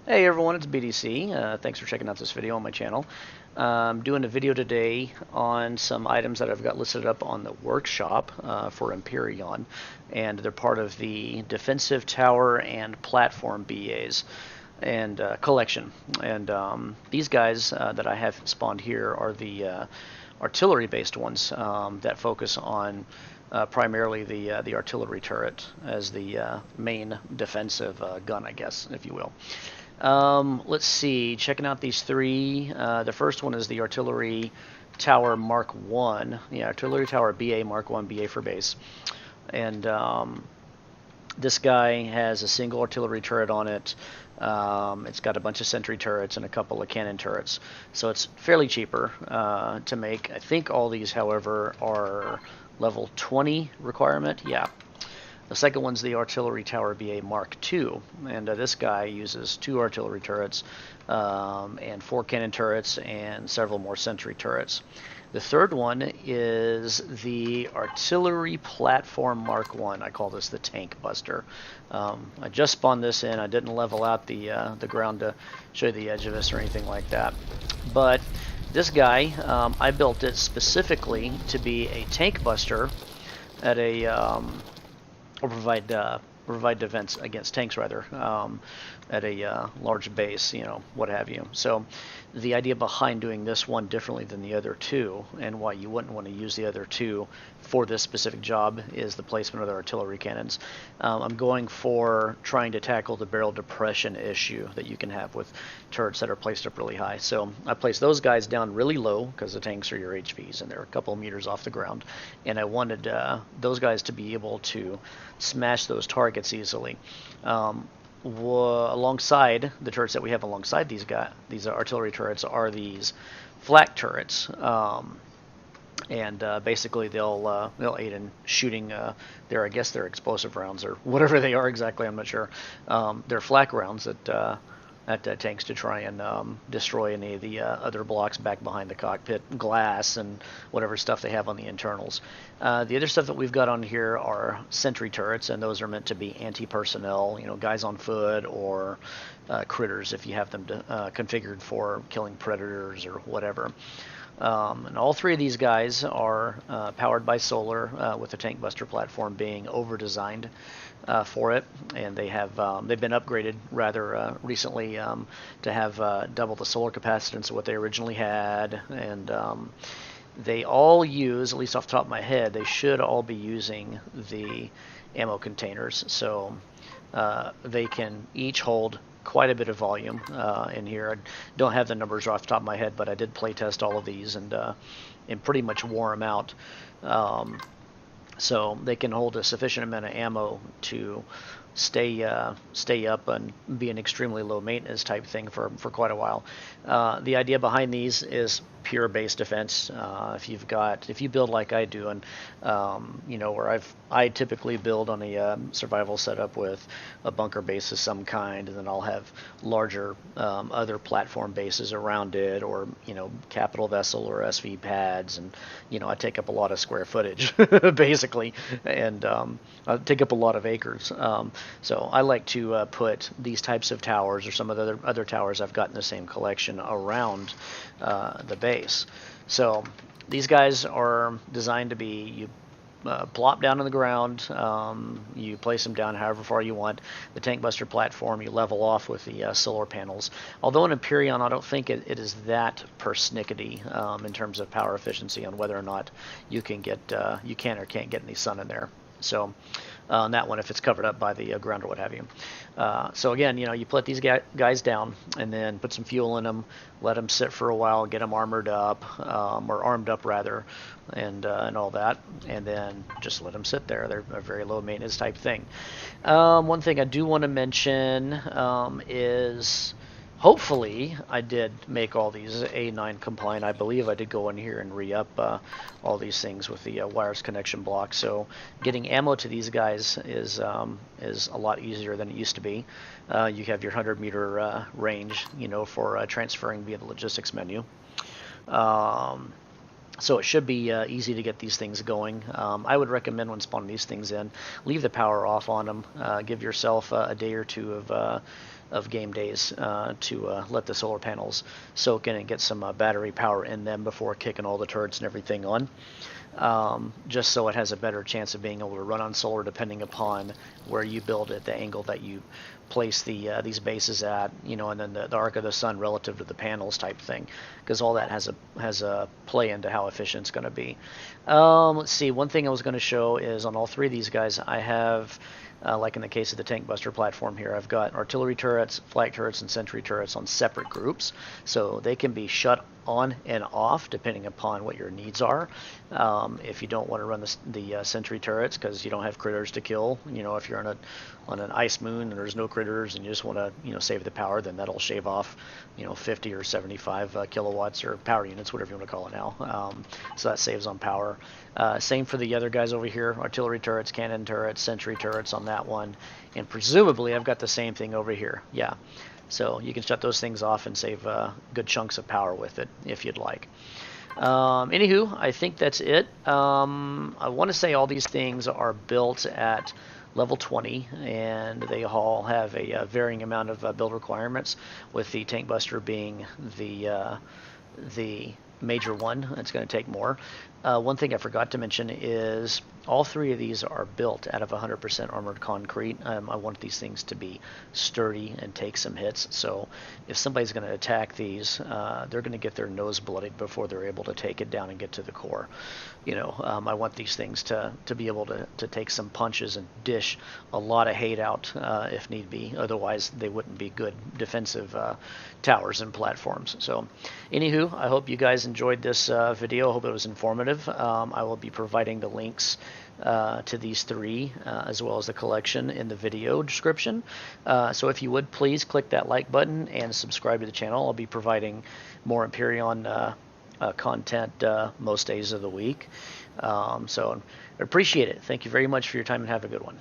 Hey everyone, it's BDC. Thanks for checking out this video on my channel. I'm doing a video today on some items that I've got listed up on the workshop for Empyrion, and they're part of the defensive tower and platform BAs and collection. And these guys that I have spawned here are the artillery-based ones that focus on primarily the artillery turret as the main defensive gun, I guess, if you will. Let's see, checking out these three. The first one is the Artillery Tower Mark 1. Yeah, Artillery Tower BA Mark 1, BA for base. And this guy has a single artillery turret on it. It's got a bunch of sentry turrets and a couple of cannon turrets. So it's fairly cheaper to make. I think all these, however, are level 20 requirement. Yeah. The second one's the Artillery Tower BA Mark 2, and this guy uses 2 artillery turrets and 4 cannon turrets and several more sentry turrets. The third one is the Artillery Platform Mark 1. I call this the Tankbuster. I just spawned this in. I didn't level out the ground to show you the edge of this or anything like that. But this guy, I built it specifically to be a Tankbuster at a or provide defense against tanks rather at a large base, what have you. So the idea behind doing this one differently than the other two, and why you wouldn't want to use the other two for this specific job, is the placement of the artillery cannons. I'm going for trying to tackle the barrel depression issue that you can have with turrets that are placed up really high. So I placed those guys down really low because the tanks are your HVs and they're a couple of meters off the ground, and I wanted those guys to be able to smash those targets easily. Alongside the turrets that we have alongside these artillery turrets are these flak turrets, and basically they'll aid in shooting I guess they're explosive rounds or whatever they are exactly. I'm not sure. They're flak rounds that at tanks to try and destroy any of the other blocks back behind the cockpit glass and whatever stuff they have on the internals. The other stuff that we've got on here are sentry turrets, and those are meant to be anti-personnel, guys on foot or critters if you have them configured for killing predators or whatever. And all three of these guys are powered by solar, with the Tankbuster platform being over-designed for it, and they've been upgraded rather recently to have double the solar capacitance of what they originally had, and they all use, at least off the top of my head, they should all be using the ammo containers, so they can each hold quite a bit of volume in here. I don't have the numbers off the top of my head, but I did play test all of these and pretty much wore them out. So they can hold a sufficient amount of ammo to stay up and be an extremely low maintenance type thing for quite a while. The idea behind these is pure base defense. If you build like I do, and where I typically build on a survival setup with a bunker base of some kind, and then I'll have larger other platform bases around it, or capital vessel or SV pads, and I take up a lot of square footage basically, and I take up a lot of acres. So I like to put these types of towers or some of the other towers I've got in the same collection around the base. So these guys are designed to be, you plop down on the ground, you place them down however far you want. The Tankbuster platform, you level off with the solar panels. Although in Empyrion, I don't think it is that persnickety in terms of power efficiency on whether or not you can or can't get any sun in there. So on that one, if it's covered up by the ground or what have you. So again, you put these guys down and then put some fuel in them, let them sit for a while, get them armored up, or armed up rather, and all that, and then just let them sit there. They're a very low maintenance type thing. One thing I do want to mention is, hopefully I did make all these A9 compliant. I believe I did go in here and re-up all these things with the wires connection block. So getting ammo to these guys is a lot easier than it used to be. You have your 100-meter range, for transferring via the logistics menu. So it should be easy to get these things going. I would recommend when spawning these things in, leave the power off on them. Give yourself a day or two of of game days to let the solar panels soak in and get some battery power in them before kicking all the turrets and everything on. Just so it has a better chance of being able to run on solar depending upon where you build it, the angle that you place these bases at, and then the arc of the sun relative to the panels type thing, because all that has a play into how efficient it's going to be. Let's see, one thing I was going to show is on all three of these guys I have, like in the case of the Tankbuster platform here, I've got artillery turrets, flight turrets, and sentry turrets on separate groups, so they can be shut on and off depending upon what your needs are. If you don't want to run the sentry turrets because you don't have critters to kill, if you're on an ice moon and there's no critters and you just want to save the power, then that'll shave off 50 or 75 kilowatts or power units, whatever you want to call it now. So that saves on power. Same for the other guys over here, artillery turrets, cannon turrets, sentry turrets on that one, and presumably I've got the same thing over here. Yeah. So you can shut those things off and save good chunks of power with it if you'd like. Anywho, I think that's it. I want to say all these things are built at level 20, and they all have a varying amount of build requirements, with the Tankbuster being the major one. It's going to take more. One thing I forgot to mention is all three of these are built out of 100% armored concrete. I want these things to be sturdy and take some hits, so if somebody's going to attack these, they're going to get their nose bloodied before they're able to take it down and get to the core. I want these things to be able to take some punches and dish a lot of hate out if need be. Otherwise, they wouldn't be good defensive towers and platforms. So, anywho, I hope you guys enjoyed this video. I hope it was informative. I will be providing the links to these three as well as the collection in the video description. So if you would, please click that like button and subscribe to the channel. I'll be providing more Empyrion content most days of the week. So I appreciate it. Thank you very much for your time and have a good one.